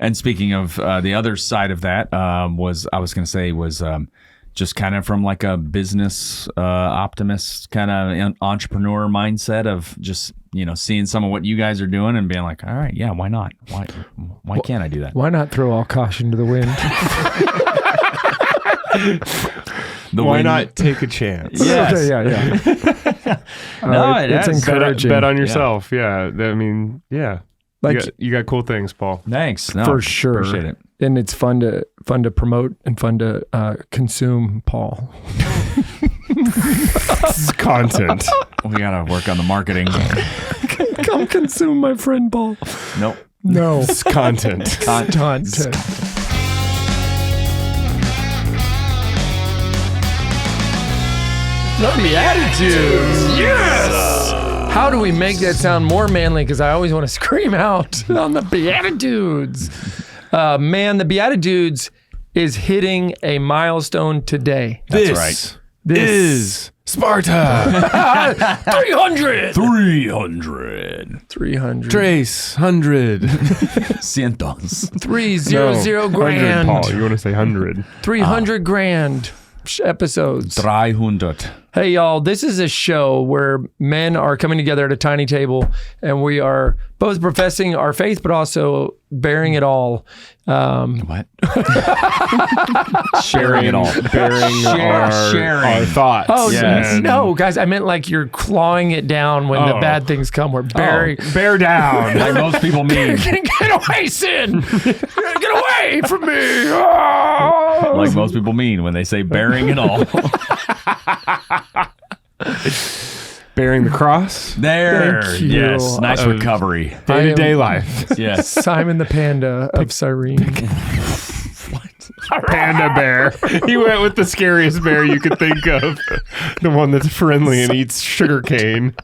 And speaking of the other side of that, was just kind of from like a business optimist kind of entrepreneur mindset of just, seeing some of what you guys are doing and being like, all right, yeah, why not? Why can't I do that? Why not throw all caution to the wind? Why not take a chance? Yes. Okay, yeah. No, it's encouraging. Bet on yourself. Yeah. I mean, yeah. Like you got cool things, Paul. Thanks. No, for sure. Appreciate it. And it's fun to promote and fun to consume Paul. This is content. We got to work on the marketing. Come consume my friend Paul. Nope. No. It's content. Content. The BeatiDudes. Yes. How do we make that sound more manly? Because I always want to scream out on the BeatiDudes. Man, the BeatiDudes is hitting a milestone today. That's right. This is Sparta. 300. 300. Trace. 100. Cientos. 300 grand. Paul, you want to say 100. 300 grand episodes. 300. Hey, y'all, this is a show where men are coming together at a tiny table and we are both professing our faith, but also bearing it all. What? Sharing it all. Bearing our thoughts. Oh, yes. no, guys, I meant like you're clawing it down when the bad things come. We're bearing. Bear down. Like most people mean. Get away, sin. Get away from me. Oh. Like most people mean when they say bearing it all. Bearing the cross. There. Thank you. Yes. Nice recovery. Day-to-day life. Yes. Simon the Panda of Cyrene. Panda bear. He went with the scariest bear you could think of. The one that's friendly and eats sugar cane.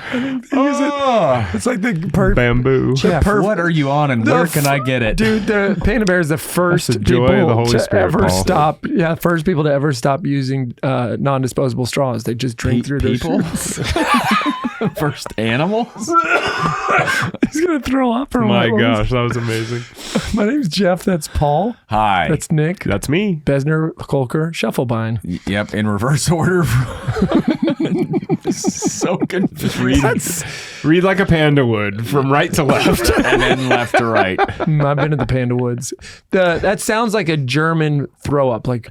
It's like the bamboo. Jeff, what are you on and where can I get it? Dude, the Panda Bear is the first the joy people of the Holy to Spirit, ever Paul. stop. Yeah, first people to ever stop using non-disposable straws. They just drink through people? their shoes. First animals? He's gonna throw up. My gosh, that was amazing. My name's Jeff. That's Paul. Hi. That's Nick. That's me. Bezner, Kolker, Schiefelbein. Yep, in reverse order. So confused. Read like a panda would, from right to left. And then left to right. I've been to the Panda Woods. That sounds like a German throw up, like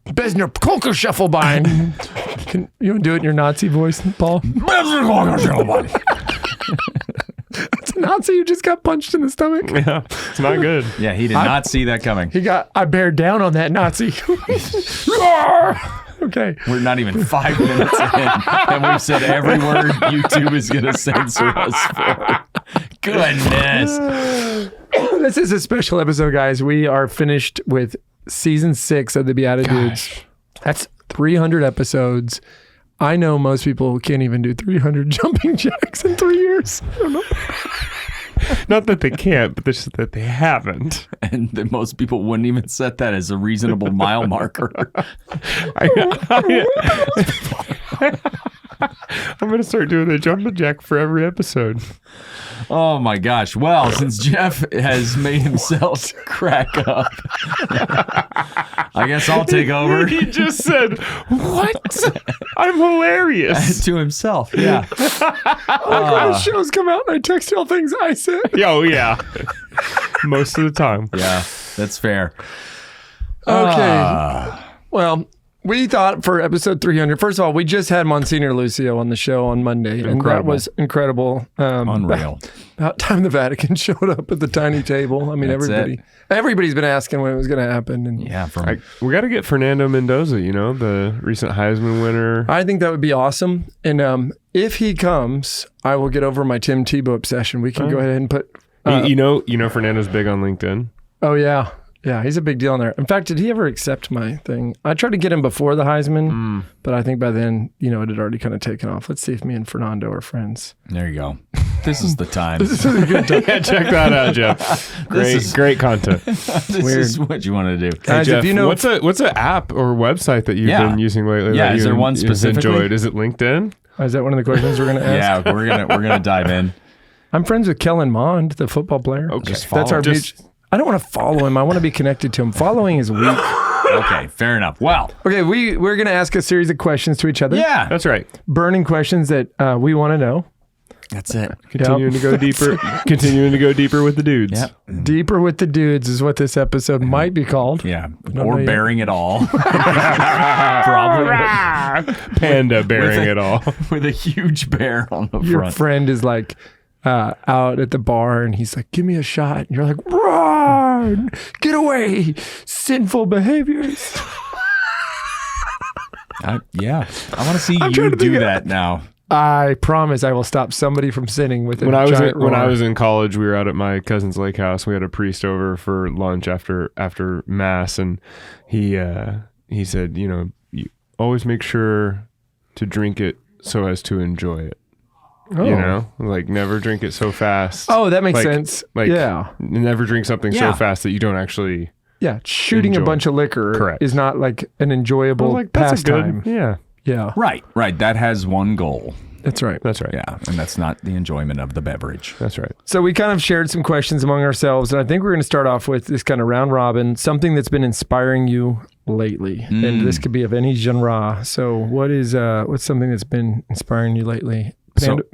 Bezner, Kolker, Schiefelbein. Can you do it in your Nazi voice, Paul? Bezner, Kolker, Schiefelbein. It's a Nazi who just got punched in the stomach. Yeah, it's not good. Yeah, he did not see that coming. I bear down on that Nazi. Okay. We're not even 5 minutes in, and we've said every word YouTube is going to censor us for. Goodness. This is a special episode, guys. We are finished with season 6 of the BeatiDudes. That's 300 episodes. I know most people can't even do 300 jumping jacks in 3 years. I don't know. Not that they can't, but just that they haven't. And that most people wouldn't even set that as a reasonable mile marker. I'm going to start doing the jumping jack for every episode. Oh my gosh. Well, since Jeff has made himself crack up, I guess I'll take over. He just said, "What? I'm hilarious." To himself, yeah. When the shows come out and I text y'all things I said. Oh, yeah. Most of the time. Yeah, that's fair. Okay. Well, we thought for episode 300, first of all, we just had Monsignor Lucio on the show on Monday, and that was incredible. Unreal. About time the Vatican showed up at the tiny table. I mean, That's everybody's been asking when it was going to happen. And Yeah, we got to get Fernando Mendoza, the recent Heisman winner. I think that would be awesome. And if he comes, I will get over my Tim Tebow obsession. We can go ahead and put... you know Fernando's big on LinkedIn. Oh, yeah. Yeah, he's a big deal in there. In fact, did he ever accept my thing? I tried to get him before the Heisman, but I think by then, it had already kind of taken off. Let's see if me and Fernando are friends. There you go. This is the time. This is a good time. Yeah, check that out, Jeff. Great content. This is what you want to do. Guys, Jeff, if you know... what's an app or website that you've been using lately? Yeah, that is there one you've specifically? enjoyed? Is it LinkedIn? Is that one of the questions we're going to ask? Yeah, we're gonna dive in. I'm friends with Kellen Mond, the football player. Okay. That's our I don't want to follow him. I want to be connected to him. Following is weak. Okay, fair enough. Well, Okay, we're going to ask a series of questions to each other. yeah, That's right. Burning questions that we want to know. that's it. Continuing to go deeper. Continuing to go deeper with the dudes. Yep. Deeper with the dudes is what this episode might be called. Yeah, know or yet. bearing it all. Probably Panda bearing it all. with a huge bear on the Your front. friend is like out at the bar and he's like, give me a shot. And you're like, run, get away, sinful behaviors. Yeah, I want to see I'm you trying to think do of- that now. I promise I will stop somebody from sinning with a When I giant roar. was in college, we were out at my cousin's lake house. We had a priest over for lunch after mass, and he said, you always make sure to drink it so as to enjoy it. Oh. You know, like never drink it so fast. Oh, that makes Like- sense. Like yeah. never drink something Yeah. so fast that you don't actually. Yeah. Shooting Enjoy. a bunch of liquor Correct. is not like an enjoyable Like that's a pastime. good. Yeah, Yeah. Right. That has one goal. That's right. that's right. Yeah, and that's not the enjoyment of the beverage. That's right. So we kind of shared some questions among ourselves, and I think we're going to start off with this kind of round robin, something that's been inspiring you lately, and this could be of any genre. So what's something that's been inspiring you lately?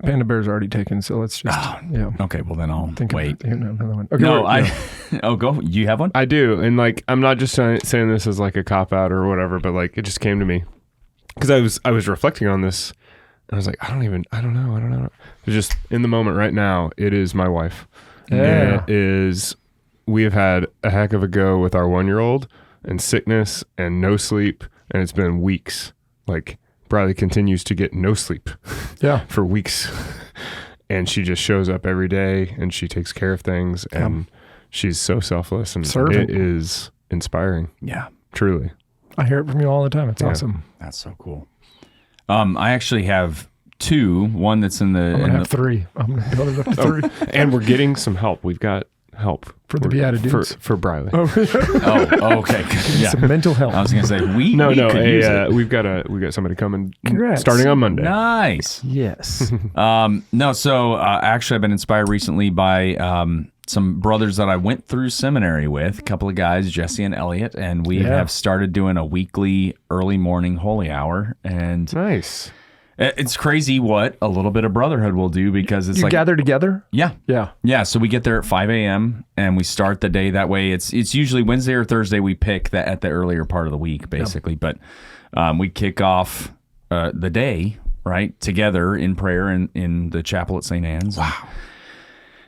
Panda Bear's already taken, so let's just yeah. Okay, well then I'll Think wait. Of another one. Okay, No, yeah. Oh, go. You have one? I do, and like I'm not just saying this as like a cop out or whatever, but like it just came to me because I was reflecting on this, and I was like, I don't know. It's just in the moment right now. It is my wife. Yeah. It is. We have had a heck of a go with our 1-year-old and sickness and no sleep, and it's been weeks. Like Bradley continues to get no sleep Yeah. for weeks, and she just shows up every day and she takes care of things, and she's so selfless, and Servant. it is inspiring. Yeah, Truly. I hear it from you all the time. It's awesome. that's so cool. I actually have two. One that's in the. I'm going to have three. I'm going to build it up to three. And we're getting some help. We've got help For the BeatiDudes? for Briley. okay. Yeah. Some mental health. I was gonna say we No, could use it. we've got somebody coming Congrats. starting on Monday. Nice. Yes. No, so actually, I've been inspired recently by some brothers that I went through seminary with, a couple of guys, Jesse and Elliot, and we have started doing a weekly early morning holy hour. And Nice. it's crazy what a little bit of brotherhood will do, because it's You like, gather together? yeah. Yeah. So we get there at 5 a.m. and we start the day that way. It's usually Wednesday or Thursday we pick that at the earlier part of the week, basically. But we kick off the day, right, together in prayer in the chapel at St. Anne's. Wow.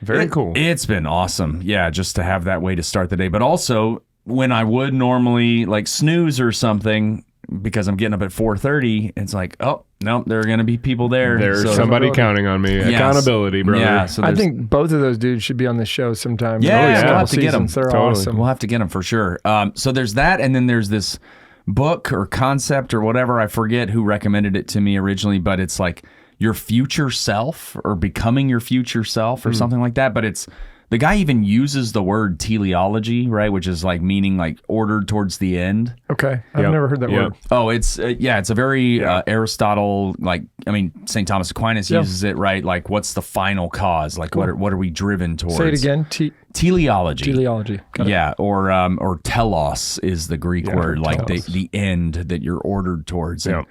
Very cool. It's been awesome. Yeah, just to have that way to start the day. But also, when I would normally like snooze or something, because I'm getting up at 4:30, it's like, oh, no, there are going to be people there. There's So- somebody counting on me. Yes. Accountability, brother. Yeah, so I there's- think both of those dudes should be on the show sometime. Yeah, The next we'll couple have to get 'em. seasons. They're Totally. awesome. We'll have to get them for sure. So there's that, and then there's this book or concept or whatever. I forget who recommended it to me originally, but it's like your future self or becoming your future self or something like that. But it's the guy even uses the word teleology, right, which is like meaning like ordered towards the end. Okay. I've Yep. never heard that Yep. word. Oh, it's it's a very Aristotle, like, I mean, St. Thomas Aquinas uses it, right? Like, what's the final cause? Like, what are we driven towards? Say it again. Teleology. Teleology. Got it. Yeah, or telos is the Greek word, like telos. the end that you're ordered towards. And- Yeah.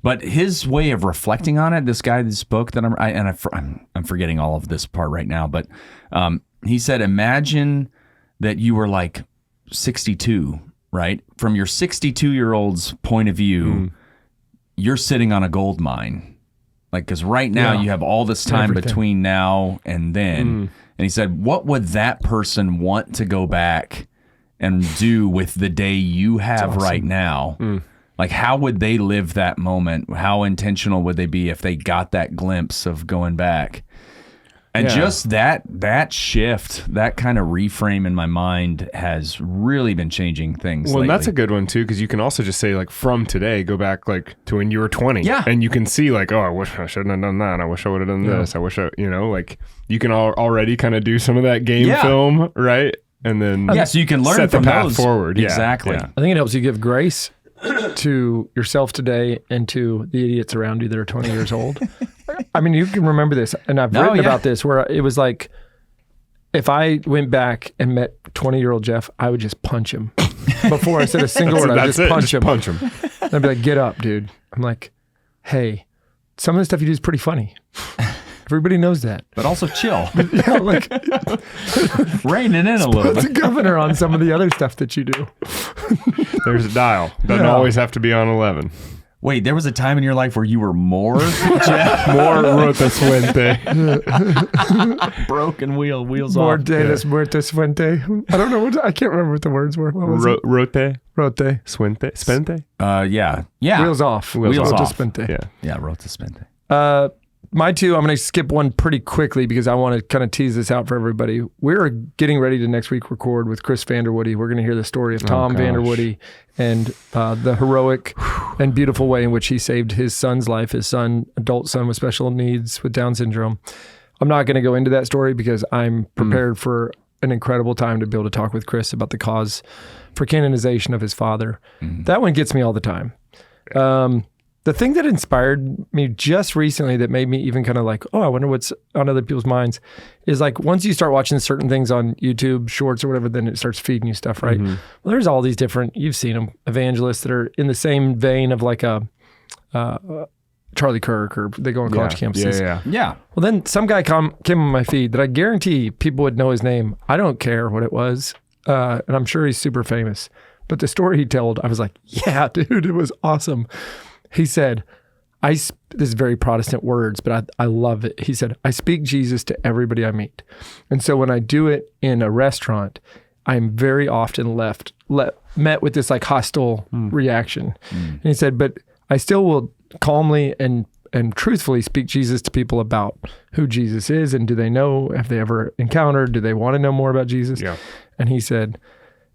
But his way of reflecting on it, this book that I'm forgetting all of this part right now, but he said, imagine that you were like 62, right? From your 62-year-old's point of view, you're sitting on a gold mine. Like, because right now you have all this time Everything. between now and then. And he said, what would that person want to go back and do with the day you have right now? Like, how would they live that moment? How intentional would they be if they got that glimpse of going back? And just that shift, that kind of reframe in my mind has really been changing things. Well, and lately. that's a good one too, because you can also just say like from today, go back like to when you were 20. Yeah. And you can see like, oh, I wish I shouldn't have done that. I wish I would have done this. I wish like you can already kind of do some of that game film, right? And then so you can learn set from the path those. forward. Yeah. Exactly. Yeah. I think it helps you give grace to yourself today and to the idiots around you that are 20 years old. I mean, you can remember this, and I've written about this, where it was like, if I went back and met 20-year-old Jeff, I would just punch him. Before I said a single word, I'd just punch him. Punch him. And I'd be like, get up, dude. I'm like, hey, some of the stuff you do is pretty funny. Everybody knows that. But also chill. Yeah, like rein it in a little put the bit. governor on some of the other stuff that you do. There's a dial. Doesn't always have to be on 11. Wait, there was a time in your life where you were more Jeff? More Rota Suente. Broken wheels More off. de las muertes fuente. I don't know I can't remember what the words were. What was it? Rote. Rote. Suente. Spente. Yeah. Wheels off. Wheels Rote off. spente. Yeah. Rota Spente. My two, I'm going to skip one pretty quickly because I want to kind of tease this out for everybody. We're getting ready to next week record with Chris Vanderwoody. We're going to hear the story of Tom Vanderwoody and the heroic and beautiful way in which he saved his son's life, his adult son with special needs with Down syndrome. I'm not going to go into that story because I'm prepared for an incredible time to be able to talk with Chris about the cause for canonization of his father. That one gets me all the time. The thing that inspired me just recently that made me even kind of like, oh, I wonder what's on other people's minds is like once you start watching certain things on YouTube, shorts or whatever, then it starts feeding you stuff, right? Well, there's all these different, you've seen them, evangelists that are in the same vein of like a Charlie Kirk, or they go on college campuses. Yeah. Well, then some guy came on my feed that I guarantee people would know his name. I don't care what it was. And I'm sure he's super famous. But the story he told, I was like, yeah, dude, it was awesome. He said, this is very Protestant words, but I love it. He said, I speak Jesus to everybody I meet. And so when I do it in a restaurant, I'm very often met with this like hostile reaction. And he said, but I still will calmly and truthfully speak Jesus to people about who Jesus is and do they know, have they ever encountered, do they want to know more about Jesus? Yeah. And he said,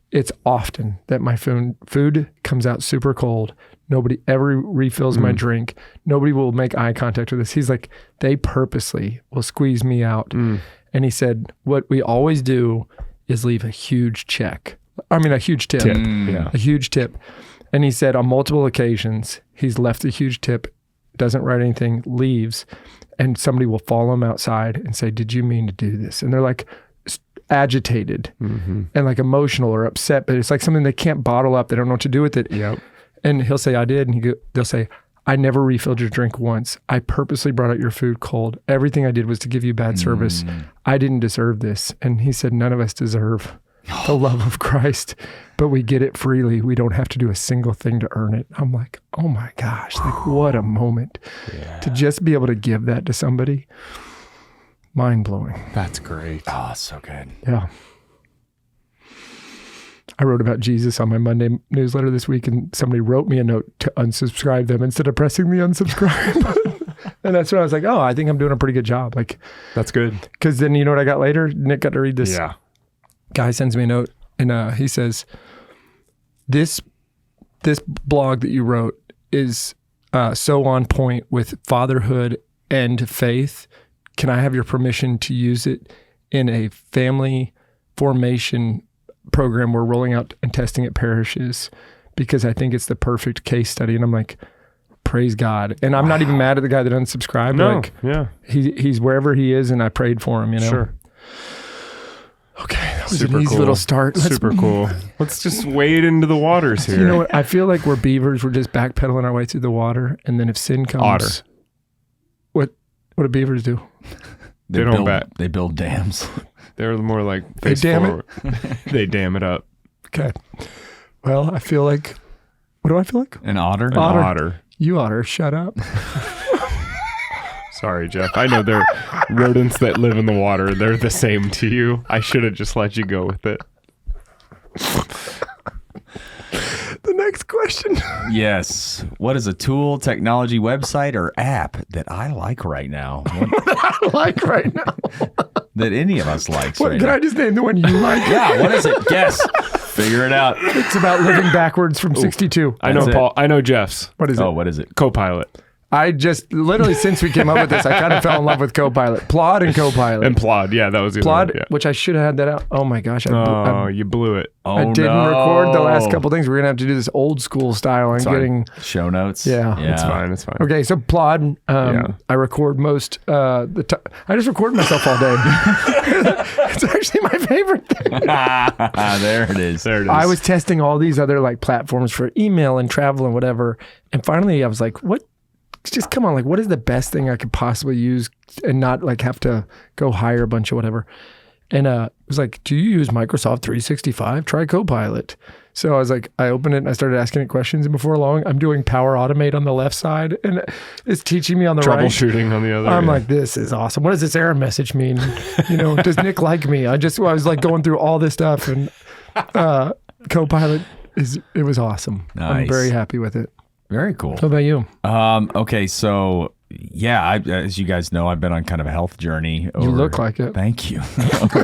it's often that my food comes out super cold. Nobody ever refills my drink. Nobody will make eye contact with us. He's like, they purposely will squeeze me out. And he said, what we always do is leave a huge check. I mean, a huge tip. A huge tip. And he said on multiple occasions, he's left a huge tip, doesn't write anything, leaves, and somebody will follow him outside and say, did you mean to do this? And they're like agitated and like emotional or upset, but it's like something they can't bottle up. They don't know what to do with it. Yep. And he'll say, I did. And they'll say, I never refilled your drink once. I purposely brought out your food cold. Everything I did was to give you bad service. I didn't deserve this. And he said, none of us deserve the love of Christ, but we get it freely. We don't have to do a single thing to earn it. I'm like, oh my gosh, like what a moment to just be able to give that to somebody. Mind blowing. That's great. Oh, so good. Yeah. I wrote about Jesus on my Monday newsletter this week, and somebody wrote me a note to unsubscribe them instead of pressing the unsubscribe. And that's when I was like, oh, I think I'm doing a pretty good job. Like, that's good. Because then you know what I got later? Nick got to read this. Yeah. Guy sends me a note, and he says, this blog that you wrote is so on point with fatherhood and faith. Can I have your permission to use it in a family formation program we're rolling out and testing at parishes? Because I think it's the perfect case study. And I'm like, praise God. And I'm not even mad at the guy that unsubscribed. No, like, yeah. He's wherever he is, and I prayed for him, you know? Sure. Okay, that was an easy little start. Super cool. Let's just wade into the waters here. You know what? I feel like we're beavers. We're just backpedaling our way through the water. And then if sin comes... Otter. What do beavers do? They build dams. They're more like they dam forward. They dam it up. Okay. Well, I feel like... What do I feel like? An otter? An otter. You otter, shut up. Sorry, Jeff. I know they're rodents that live in the water. They're the same to you. I should have just let you go with it. The next question. Yes. What is a tool, technology, website, or app that I like right now? I like right now. That any of us likes right Can now. I just name the one you like? Yeah, what is it? Guess. Figure it out. It's about living backwards from 62. I know That's Paul. I know Jeff's. What is it? Oh, what is it? Copilot. I just literally since we came up with this, I kind of fell in love with Copilot, Plod and Copilot. And Plod, yeah, that was the Plod, other one, yeah. which I should have had that out. Oh my gosh! You blew it. I didn't record the last couple things. We're gonna have to do this old school style. I'm getting show notes. Yeah, It's fine. It's fine. Okay, so Plod. I record most the time. I just record myself all day. It's actually my favorite thing. There it is. There it is. I was testing all these other like platforms for email and travel and whatever, and finally I was like, "What? Just come on! Like, what is the best thing I could possibly use and not like have to go hire a bunch of whatever?" And it was like, "Do you use Microsoft 365? Try Copilot." So I was like, I opened it and I started asking it questions, and before long, I'm doing Power Automate on the left side, and it's teaching me on the right. Troubleshooting on the other. I'm like, this is awesome. What does this error message mean? Does Nick like me? I was like going through all this stuff, and Copilot it was awesome. Nice. I'm very happy with it. Very cool. How about you? Okay, so yeah, as you guys know, I've been on kind of a health journey. You look like it. Thank you.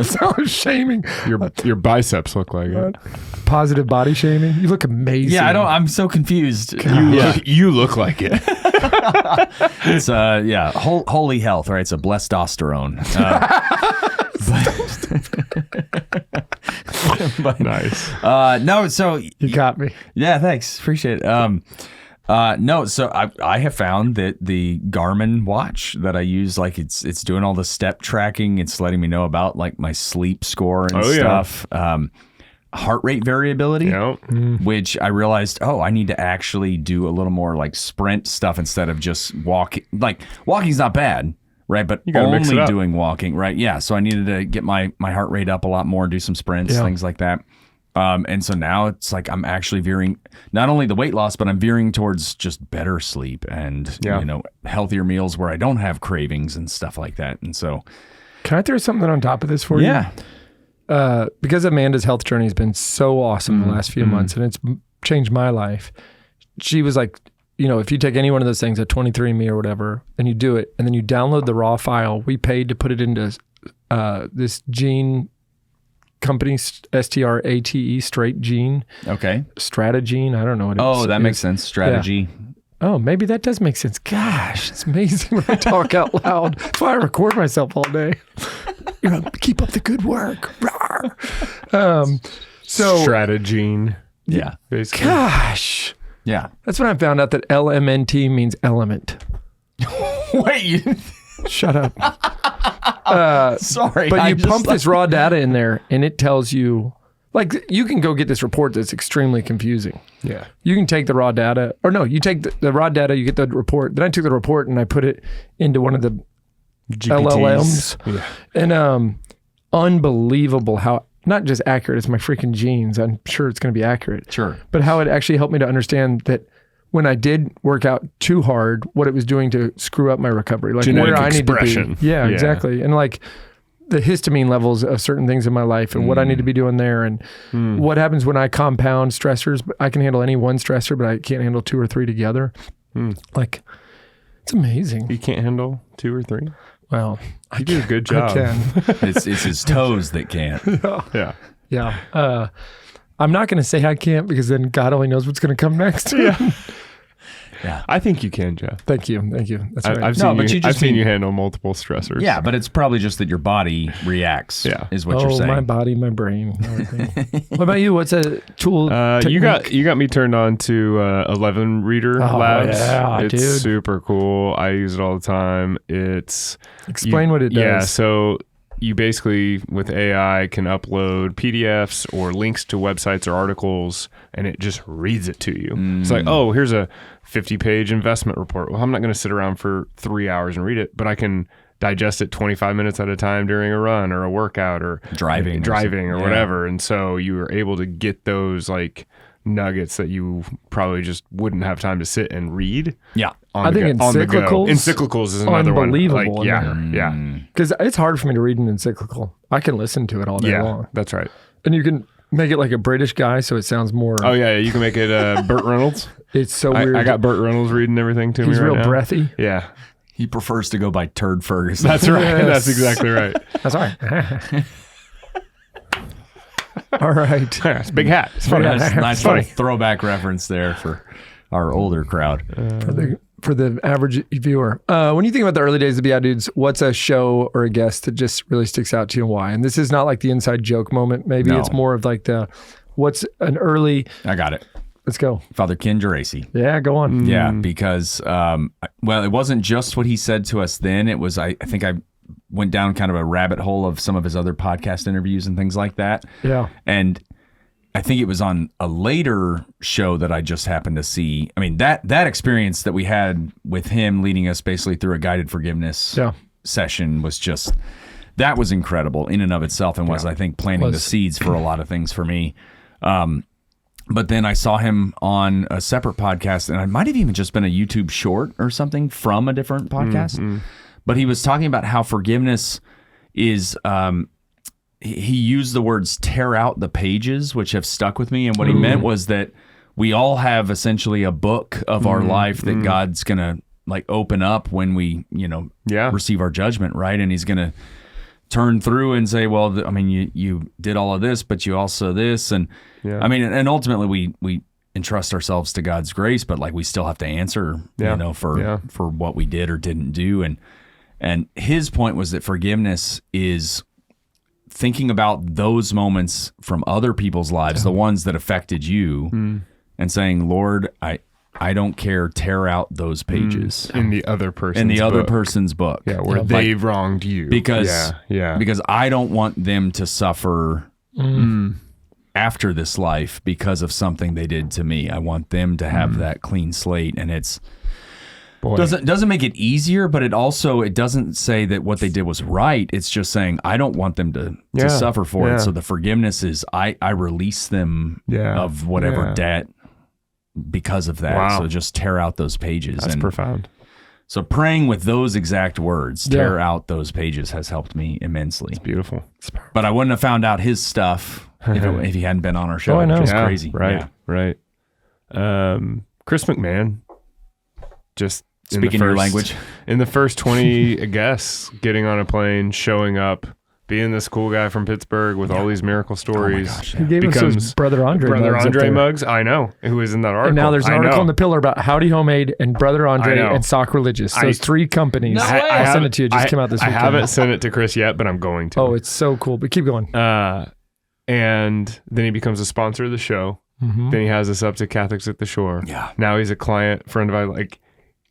So shaming. Your biceps look like it. Positive body shaming. You look amazing. Yeah, I'm so confused. You look like it. It's holy health, right? It's a blesstosterone. But Nice. no, so you got me. yeah, thanks, appreciate it. No, so I have found that the Garmin watch that I use, like it's doing all the step tracking. It's letting me know about like my sleep score and stuff. Heart rate variability, which I realized, I need to actually do a little more like sprint stuff instead of just walking. Like walking's not bad, right? But only doing walking, right? Yeah. So I needed to get my heart rate up a lot more, do some sprints, things like that. And so now it's like I'm actually veering not only the weight loss, but I'm veering towards just better sleep and healthier meals where I don't have cravings and stuff like that. And so, can I throw something on top of this for you? Yeah. Because Amanda's health journey has been so awesome the last few months, and it's changed my life. She was like, if you take any one of those things, a 23andMe or whatever, and you do it, and then you download the raw file, we paid to put it into this gene company, STRATE, Straight Gene. Okay. Stratagene. I don't know what it is. Oh, that makes sense. Strategy. Yeah. Oh, maybe that does make sense. Gosh, it's amazing when I talk out loud. That's why I record myself all day. Keep up the good work. Stratagene. Yeah. Basically. Gosh. Yeah. That's when I found out that LMNT means element. Wait. Shut up. Sorry. But you pump this raw data in there and it tells you, like, you can go get this report that's extremely confusing. Yeah. You can take the raw data, or no, you take the raw data, you get the report. Then I took the report and I put it into one of the GPTs. LLMs. Yeah. And unbelievable how, not just accurate, it's my freaking genes. I'm sure it's going to be accurate. Sure. But how it actually helped me to understand that when I did work out too hard, what it was doing to screw up my recovery. Like genetic where I need to expression. be. Yeah, exactly. And like the histamine levels of certain things in my life and what I need to be doing there and what happens when I compound stressors. I can handle any one stressor, but I can't handle two or three together. Like, it's amazing. You can't handle two or three? Well, you do a good job. I can. It's his toes that can't. Yeah. I'm not going to say I can't because then God only knows what's going to come next. Yeah. I think you can, Jeff. Thank you. That's right. I've seen you handle multiple stressors. Yeah, but it's probably just that your body reacts. Yeah. Is what you're saying. My body, my brain. What about you? What's a tool? You got me turned on to 11 Reader Labs. Yeah, it's dude. super cool. I use it all the time. Explain what it does. Yeah, so you basically, with AI, can upload PDFs or links to websites or articles, and it just reads it to you. It's like, here's a 50-page investment report. Well, I'm not going to sit around for 3 hours and read it, but I can digest it 25 minutes at a time during a run or a workout or driving or whatever. And so you were able to get those like nuggets that you probably just wouldn't have time to sit and read. Yeah. I think encyclicals is another one. Unbelievable. Yeah. Because it's hard for me to read an encyclical. I can listen to it all day long. That's right. And you can make it like a British guy so it sounds more... Oh, yeah. You can make it Burt Reynolds. It's so weird. I got Burt Reynolds reading everything to me He's right real now. breathy. Yeah. He prefers to go by Turd Ferguson. That's right. Yes. That's exactly right. That's all right. All right. It's a big hat. It's funny. Nice little throwback reference there for our older crowd. for the average viewer. When you think about the early days of BeatiDudes, what's a show or a guest that just really sticks out to you and why? And this is not like the inside joke moment. Maybe No. it's more of like what's an early... I got it. Let's go. Father Ken Geraci. Yeah, go on. Yeah, because, it wasn't just what he said to us then. It was, I think I went down kind of a rabbit hole of some of his other podcast interviews and things like that. Yeah. And I think it was on a later show that I just happened to see. I mean, that experience that we had with him leading us basically through a guided forgiveness session was just, that was incredible in and of itself, and was, I think, planting the seeds for a lot of things for me. But then I saw him on a separate podcast, and it might have even just been a YouTube short or something from a different podcast. Mm-hmm. But he was talking about how forgiveness is, he used the words tear out the pages, which have stuck with me. And what he meant was that we all have essentially a book of our life that God's going to like open up when we, receive our judgment, right? And he's going to turn through and say, well, I mean, you did all of this, but you also this. And I mean, and ultimately we entrust ourselves to God's grace, but like we still have to answer, for what we did or didn't do. And his point was that forgiveness is thinking about those moments from other people's lives, the ones that affected you, and saying, Lord, I don't care, tear out those pages. In the other person's book. Yeah, where they've wronged you. Because I don't want them to suffer after this life because of something they did to me. I want them to have that clean slate. And it's doesn't make it easier, but it doesn't say that what they did was right. It's just saying I don't want them to suffer for it. So the forgiveness is I release them of whatever debt because of that. Wow. So just tear out those pages. That's profound. So praying with those exact words, tear out those pages, has helped me immensely. It's beautiful. But I wouldn't have found out his stuff if he hadn't been on our show. Oh, I know. Which is crazy. Right. Chris McMahon, just speaking your language. In the first 20 guests, getting on a plane, showing up, being this cool guy from Pittsburgh with all these miracle stories. Oh my gosh, He gave us those Brother Andre mugs. I know. Who was in that article. And now there's an article on the Pillar about Howdy Homemade and Brother Andre and Sock Religious. Those three companies. I'll send it to you. It just came out this weekend. I haven't sent it to Chris yet, but I'm going to. Oh, it's so cool. But keep going. And then he becomes a sponsor of the show. Mm-hmm. Then he has us up to Catholics at the Shore. Yeah. Now he's a friend of mine. Like,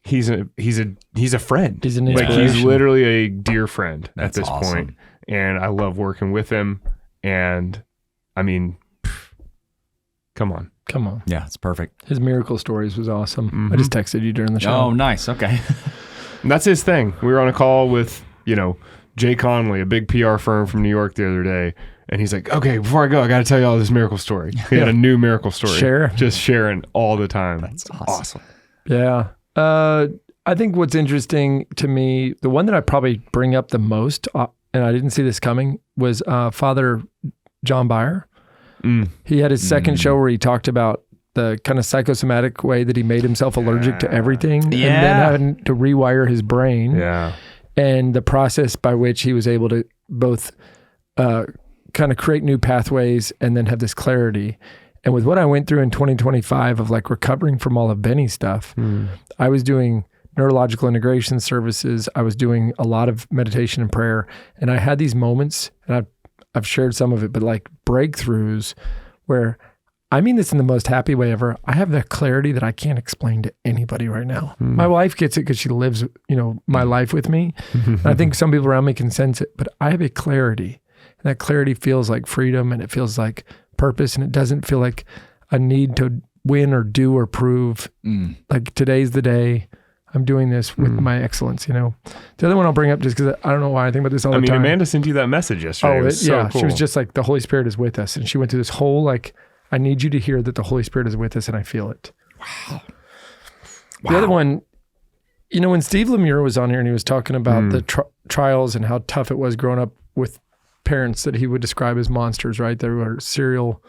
he's a friend. He's an inspiration. Like, he's literally a dear friend at this awesome. point. And I love working with him. And I mean, come on. Yeah, it's perfect. His miracle stories was awesome. Mm-hmm. I just texted you during the show. Oh, nice. Okay. And that's his thing. We were on a call with, Jay Conley, a big PR firm from New York the other day. And he's like, okay, before I go, I got to tell you all this miracle story. He had a new miracle story. Just sharing all the time. That's awesome. Yeah. I think what's interesting to me, the one that I probably bring up the most, and I didn't see this coming, was Father John Byer. He had his second show where he talked about the kind of psychosomatic way that he made himself allergic to everything, and then having to rewire his brain. Yeah. And the process by which he was able to both kind of create new pathways and then have this clarity. And with what I went through in 2025 of like recovering from all of Benny's stuff, I was doing neurological integration services. I was doing a lot of meditation and prayer. And I had these moments, and I've shared some of it, but like breakthroughs where, I mean this in the most happy way ever, I have that clarity that I can't explain to anybody right now. My wife gets it because she lives, my life with me. And I think some people around me can sense it, but I have a clarity. And that clarity feels like freedom, and it feels like purpose, and it doesn't feel like a need to win or do or prove. Like, today's the day. I'm doing this with my excellence, The other one I'll bring up, just because I don't know why I think about this all the time. Amanda sent you that message yesterday. It was so cool. She was just like, the Holy Spirit is with us. And she went through this whole, like, I need you to hear that the Holy Spirit is with us, and I feel it. Wow. The other one, when Steve Lemire was on here and he was talking about the trials and how tough it was growing up with parents that he would describe as monsters, right? They were serial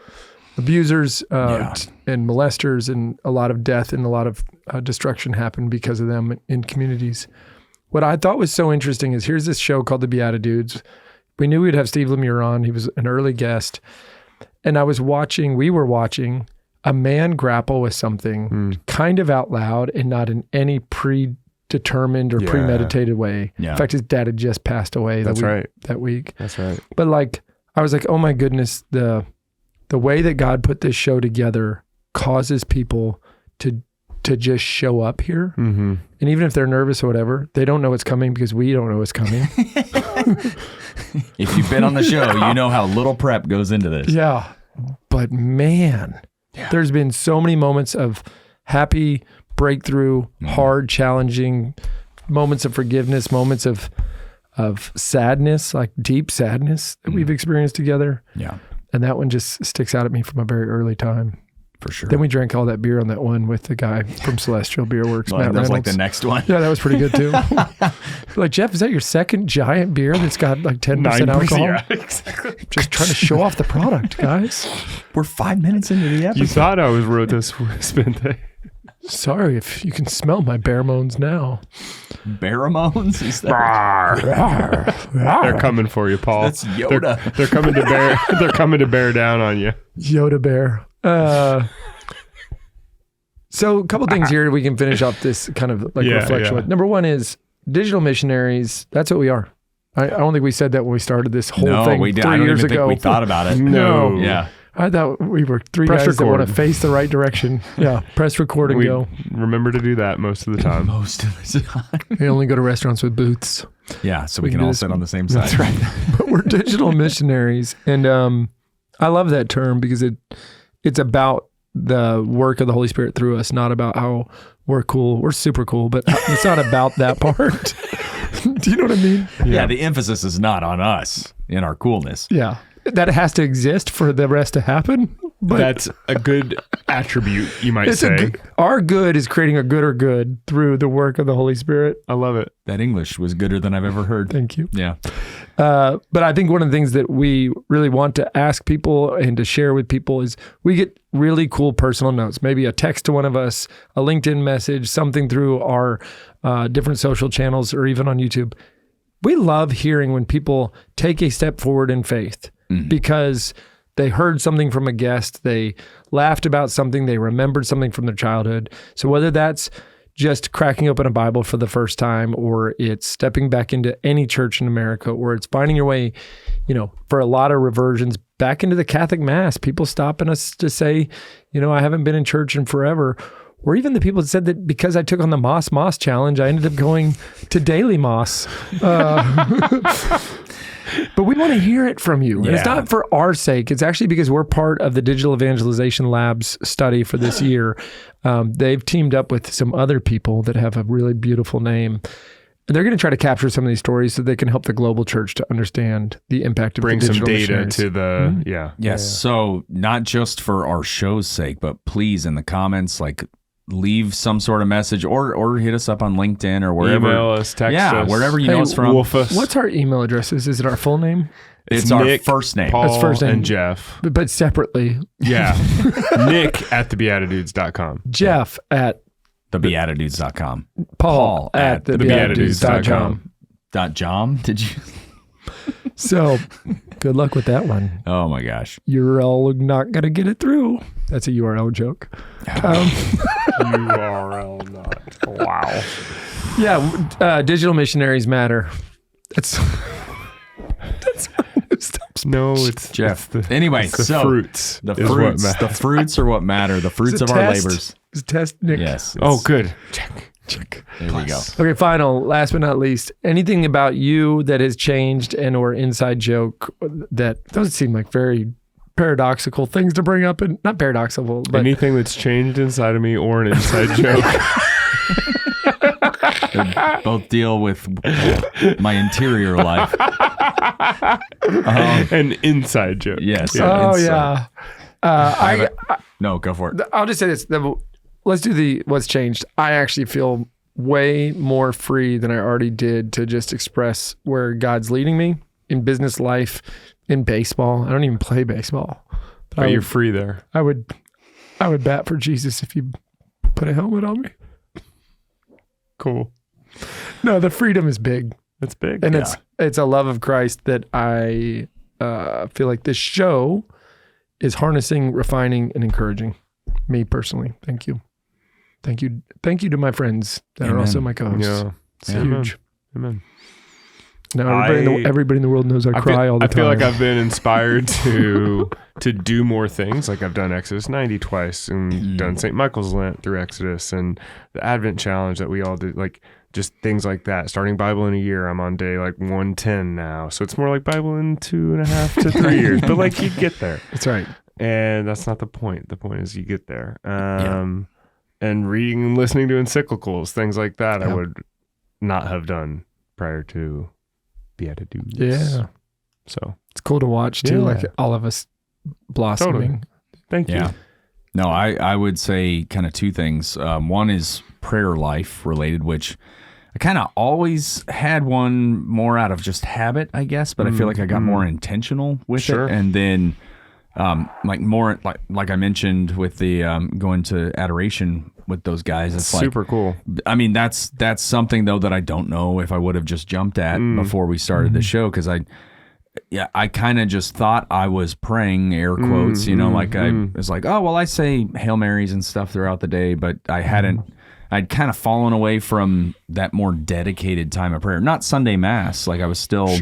abusers and molesters, and a lot of death and a lot of destruction happened because of them in communities. What I thought was so interesting is here's this show called the BeatiDudes. We knew we'd have Steve Lemire on. He was an early guest. And we were watching a man grapple with something kind of out loud and not in any predetermined or premeditated way. Yeah. In fact, his dad had just passed away that week. That's right. But like, I was like, oh my goodness, the way that God put this show together causes people to just show up here. Mm-hmm. And even if they're nervous or whatever, they don't know what's coming because we don't know what's coming. If you've been on the show, you know how little prep goes into this. Yeah. But man, there's been so many moments of happy breakthrough, hard, challenging moments of forgiveness, moments of sadness, like deep sadness that we've experienced together. Yeah. And that one just sticks out at me from a very early time. For sure. Then we drank all that beer on that one with the guy from Celestial Beer Works, Well, Matt that was Reynolds. like the next one. Yeah, that was pretty good too. Like, Jeff, is that your second giant beer that's got like 10% alcohol? Yeah, exactly. Just trying to show off the product, guys. We're 5 minutes into the episode. You thought I was Rota Spente. Sorry if you can smell my baremones now. Baramones? Is that They're coming for you, Paul. That's Yoda. They're coming to bear. They're coming to bear down on you. Yoda bear. So a couple things here we can finish off this kind of like reflection with. Number one is digital missionaries. That's what we are. I don't think we said that when we started this whole thing we did. 3 I don't years even ago. think we thought about it. No. Yeah. I thought we were three Press guys that record. want to face the right direction. Yeah, press record and We go. remember to do that most of the time. Most of the time. We only go to restaurants with booths. Yeah, so we can can do all this- sit on the same side. That's right. But we're digital missionaries. And I love that term because it's about the work of the Holy Spirit through us, not about how we're cool. We're super cool, but it's not about that part. Do you know what I mean? Yeah, the emphasis is not on us in our coolness. Yeah. That has to exist for the rest to happen. But That's a good attribute, you might it's say. our good is creating a gooder good through the work of the Holy Spirit. I love it. That English was gooder than I've ever heard. Thank you. Yeah. But I think one of the things that we really want to ask people and to share with people is we get really cool personal notes, maybe a text to one of us, a LinkedIn message, something through our different social channels or even on YouTube. We love hearing when people take a step forward in faith because they heard something from a guest, they laughed about something, they remembered something from their childhood. So whether that's just cracking open a Bible for the first time, or it's stepping back into any church in America, or it's finding your way, for a lot of reversions back into the Catholic Mass, people stopping us to say, I haven't been in church in forever. Or even the people that said that because I took on the Moss challenge, I ended up going to daily Moss. But we want to hear it from you. And it's not for our sake. It's actually because we're part of the Digital Evangelization Labs study for this year. They've teamed up with some other people that have a really beautiful name. And they're going to try to capture some of these stories so they can help the global church to understand the impact of Bring the some digital data missionaries. to the, Yes. So not just for our show's sake, but please in the comments, leave some sort of message or hit us up on LinkedIn or wherever. email us, text us. Wherever you know us from. Wolf us. What's our email addresses? Is it our full name? It's Nick, our first name. Paul That's first name. and Jeff. But separately. Yeah. Nick at thebeatidudes.com. Jeff at TheBeatiDudes.com. Paul at TheBeatiDudes.com. .jom? Did you? So good luck with that one. Oh my gosh. You're all not going to get it through. That's a URL joke. URL not. Wow. Yeah. Digital missionaries matter. That's No, it's Jeff. it's the, Anyway, it's the so fruits. The is what fruits. The matters. fruits are what matter. The fruits of our labors. It's a test, Nick. Yes. Oh, it's- good. Check. There we go. Okay, final. Last but not least, anything about you that has changed and or inside joke that those seem like very paradoxical things to bring up, and not paradoxical, but Anything that's changed inside of me or an inside joke. They both deal with my interior life. An inside joke. Yes. oh inside. yeah. No, go for it. I'll just say this. Let's do what's changed. I actually feel way more free than I already did to just express where God's leading me in business life, in baseball. I don't even play baseball. But you're free there. I would bat for Jesus if you put a helmet on me. Cool. No, the freedom is big. That's big. And it's a love of Christ that I feel like this show is harnessing, refining, and encouraging. me personally. Thank you. Thank you. Thank you to my friends that are also my co-hosts. Yeah. It's huge. Amen. Now everybody in the world knows I cry all the time. I feel like I've been inspired to do more things. Like I've done Exodus 90 twice and done St. Michael's Lent through Exodus and the Advent Challenge that we all did. Like just things like that. Starting Bible in a year. I'm on day like 110 now. So it's more like Bible in 2.5 to 3 years. But like you get there. That's right. And that's not the point. The point is you get there. And reading and listening to encyclicals, things like that, I would not have done prior to BeatiDudes. Yeah. So it's cool to watch too, like all of us blossoming. Totally. Thank you. No, I would say kind of two things. One is prayer life related, which I kind of always had one more out of just habit, I guess, but I feel like I got more intentional with it. And then like more like I mentioned with the going to adoration with those guys, it's super cool. I mean, that's something though that I don't know if I would have just jumped at before we started the show, because I kind of just thought I was praying, air quotes, like I was like, oh well, I say Hail Marys and stuff throughout the day, but I'd kind of fallen away from that more dedicated time of prayer. Not Sunday Mass, like I was still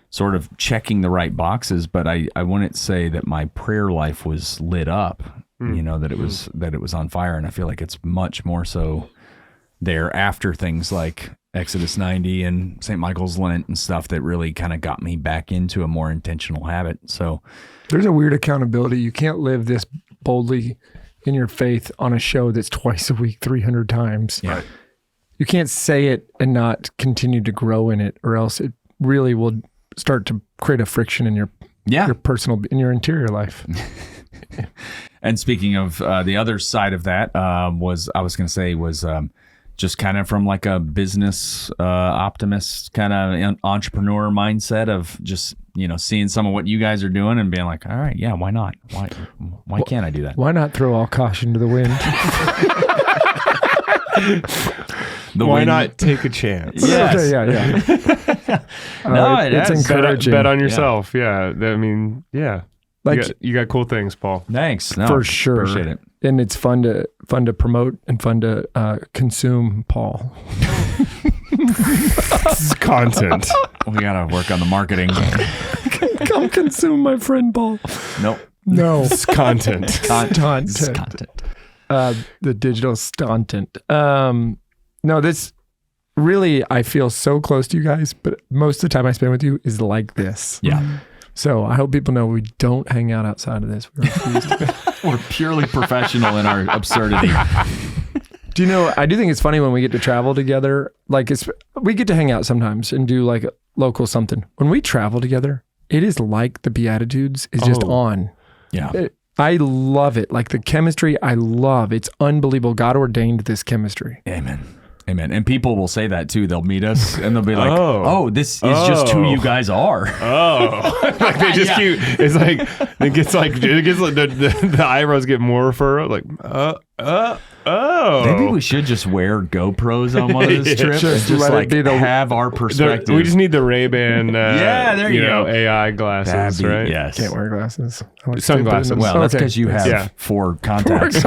sort of checking the right boxes, but I wouldn't say that my prayer life was lit up, that it was on fire. And I feel like it's much more so there after things like Exodus 90 and St. Michael's Lent and stuff that really kind of got me back into a more intentional habit. So there's a weird accountability. You can't live this boldly in your faith on a show that's twice a week, 300 times. Yeah. You can't say it and not continue to grow in it, or else it really will start to create a friction in your personal, in your interior life. And speaking of the other side of that, was just kind of from like a business optimist kind of entrepreneur mindset of just, seeing some of what you guys are doing and being like, all right, yeah, why not? Why can't I do that? Why not throw all caution to the wind? Why not take a chance? Yes. Okay, yeah. No, it's encouraging. Bet on yourself. Yeah. I mean, yeah. Like you got cool things, Paul. Thanks. No, for sure. Appreciate it. And it's fun to promote and fun to consume Paul. This is content. We got to work on the marketing. Come consume my friend Paul. Nope. No. It's content. Content. The digital stuntant. No, this really, I feel so close to you guys, but most of the time I spend with you is like this. Yeah. So I hope people know we don't hang out outside of this. We're purely professional in our absurdity. I do think it's funny when we get to travel together. Like we get to hang out sometimes and do like a local something. When we travel together, it is like the BeatiDudes is just on. Yeah. I love it. Like the chemistry, I love. It's unbelievable. God ordained this chemistry. Amen. And people will say that too. They'll meet us and they'll be like, oh this is just who you guys are. Oh, like they just keep, it's like, the eyebrows get more furrowed. Like, maybe we should just wear GoPros on one of these trips. Just like have our perspective. We just need the Ray-Ban, there you go. AI glasses, right? Yes. Can't wear glasses. Sunglasses. Well, that's because you have 4 contacts.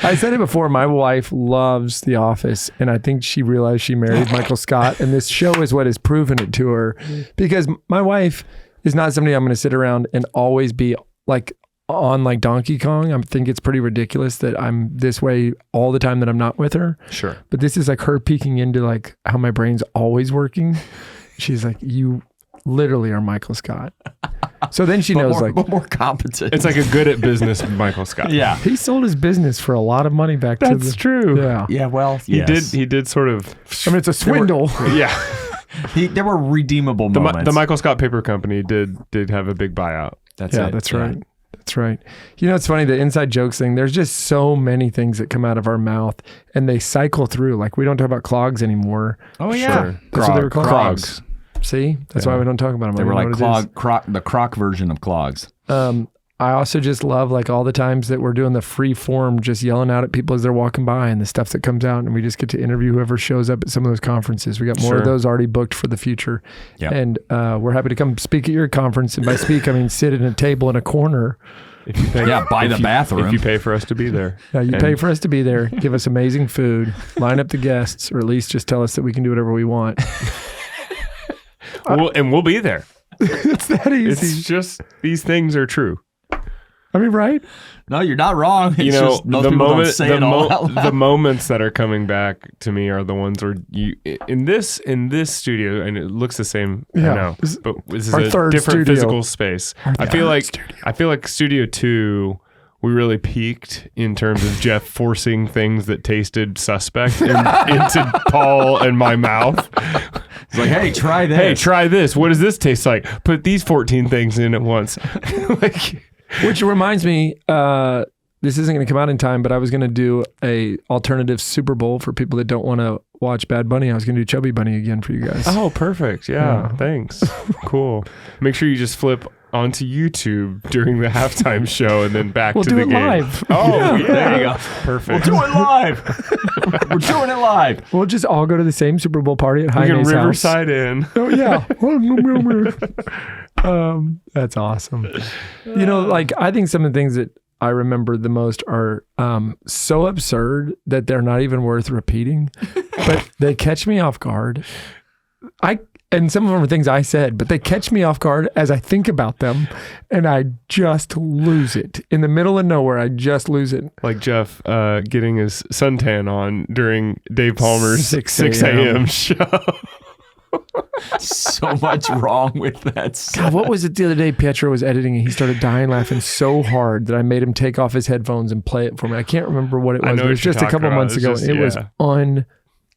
I said it before. My wife loves The Office, and I think she realized she married Michael Scott, and this show is what has proven it to her. Because my wife is not somebody I'm going to sit around and always be like on like Donkey Kong. I think it's pretty ridiculous that I'm this way all the time that I'm not with her. Sure. But this is like her peeking into like how my brain's always working. She's like, you literally are Michael Scott. So then she knows more competent. It's like a good at business Michael Scott. Yeah. He sold his business for a lot of money back to That's true. Yeah. Yeah, well, He did sort of. I mean, it's a swindle. There were redeemable moments. The Michael Scott Paper Company did have a big buyout. That's right. That's right. It's funny, the inside jokes thing, there's just so many things that come out of our mouth and they cycle through. Like we don't talk about clogs anymore. Oh yeah. Sure. That's what they were called. Crocs. See? That's why we don't talk about them. They were like the croc version of clogs. I also just love like all the times that we're doing the free form, just yelling out at people as they're walking by and the stuff that comes out, and we just get to interview whoever shows up at some of those conferences. We got more of those already booked for the future. Yep. And we're happy to come speak at your conference. And by speak, I mean sit at a table in a corner If you pay, buy the bathroom. If you pay for us to be there. Yeah, you pay for us to be there. Give us amazing food. Line up the guests, or at least just tell us that we can do whatever we want. And we'll be there. It's that easy. It's just these things are true. I mean, right? No, you're not wrong. It's You know, just most people don't say it all out loud. the moments that are coming back to me are the ones where you in this studio, and it looks the same. Yeah. I know, but this is our a third different studio. physical space. I feel like Studio 2. We really peaked in terms of Jeff forcing things that tasted suspect into Paul and my mouth. It's like, hey, try this. Hey, try this. What does this taste like? Put these 14 things in at once. Which reminds me, this isn't going to come out in time, but I was going to do a alternative Super Bowl for people that don't want to watch Bad Bunny. I was going to do Chubby Bunny again for you guys. Oh, perfect. Yeah. Thanks. Cool. Make sure you just flip onto YouTube during the halftime show and then back to the game. We'll do it live. Oh, yeah. There you go. Perfect. We'll do it live. We're doing it live. We'll just all go to the same Super Bowl party at We can Heine's house. Riverside in. Oh, yeah. That's awesome. You know, like, I think some of the things that I remember the most are so absurd that they're not even worth repeating, but they catch me off guard. And some of them are things I said, but they catch me off guard as I think about them, and I just lose it. In the middle of nowhere, I just lose it. Like Jeff getting his suntan on during Dave Palmer's 6 a.m. show. So much wrong with that stuff. God, what was it the other day? Pietro was editing, and he started dying laughing so hard that I made him take off his headphones and play it for me. I can't remember what it was. It was just a couple months ago. It was uncanny.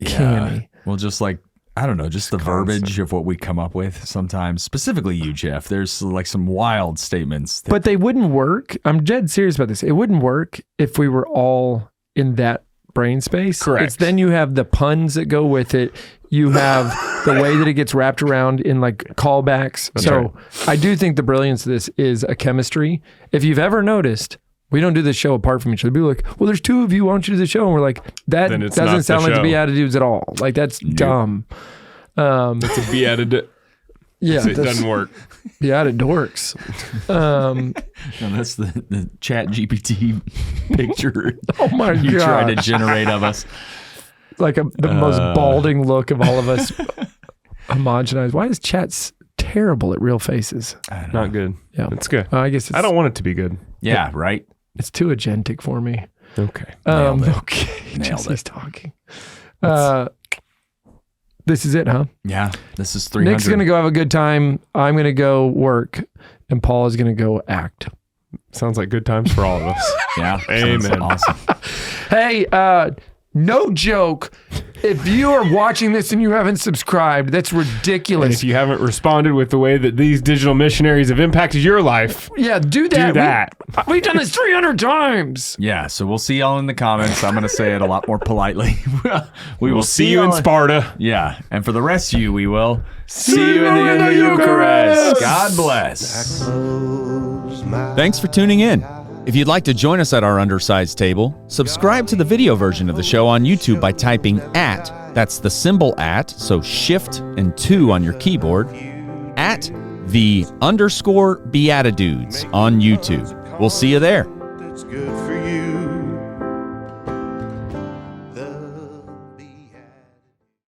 Yeah. Well, just like, I don't know, just the verbiage of what we come up with sometimes, specifically you, Jeff. There's like some wild statements. But they wouldn't work. I'm dead serious about this. It wouldn't work if we were all in that brain space. Correct. It's then you have the puns that go with it. You have the way that it gets wrapped around in like callbacks. That's so right. I do think the brilliance of this is a chemistry. If you've ever noticed, we don't do this show apart from each other. People are like, well, there's two of you. Why don't you do the show? And we're like, that doesn't sound like the BeatiDudes at all. Like, that's dumb. It's a BeatiDudes. Yeah, it doesn't work. BeatiDorks. No, that's the Chat GPT picture. Oh my God. You tried to generate of us. Like the most balding look of all of us homogenized. Why is Chat's terrible at real faces? Not good. Yeah. It's good. I guess I don't want it to be good. Yeah, right. It's too agentic for me. Okay. Okay. Jesse's talking. This is it, huh? Yeah, this is 300. Nick's going to go have a good time. I'm going to go work. And Paul is going to go act. Sounds like good times for all of us. Yeah. Amen. Awesome. Hey, no joke. If you are watching this and you haven't subscribed, that's And ridiculous. if you haven't responded with the way that these digital missionaries have impacted your life, Yeah, do that. do that. We've done this 300 times. Yeah, so we'll see y'all in the comments. I'm going to say it a lot more politely. we will see you in Sparta. Yeah, and for the rest of you, we will see you in the Eucharist. God bless. Thanks for tuning in. If you'd like to join us at our undersized table, subscribe to the video version of the show on YouTube by typing @ that's the symbol @, so shift and 2 on your keyboard, @the_BeatiDudes on YouTube. We'll see you there. That's good for you.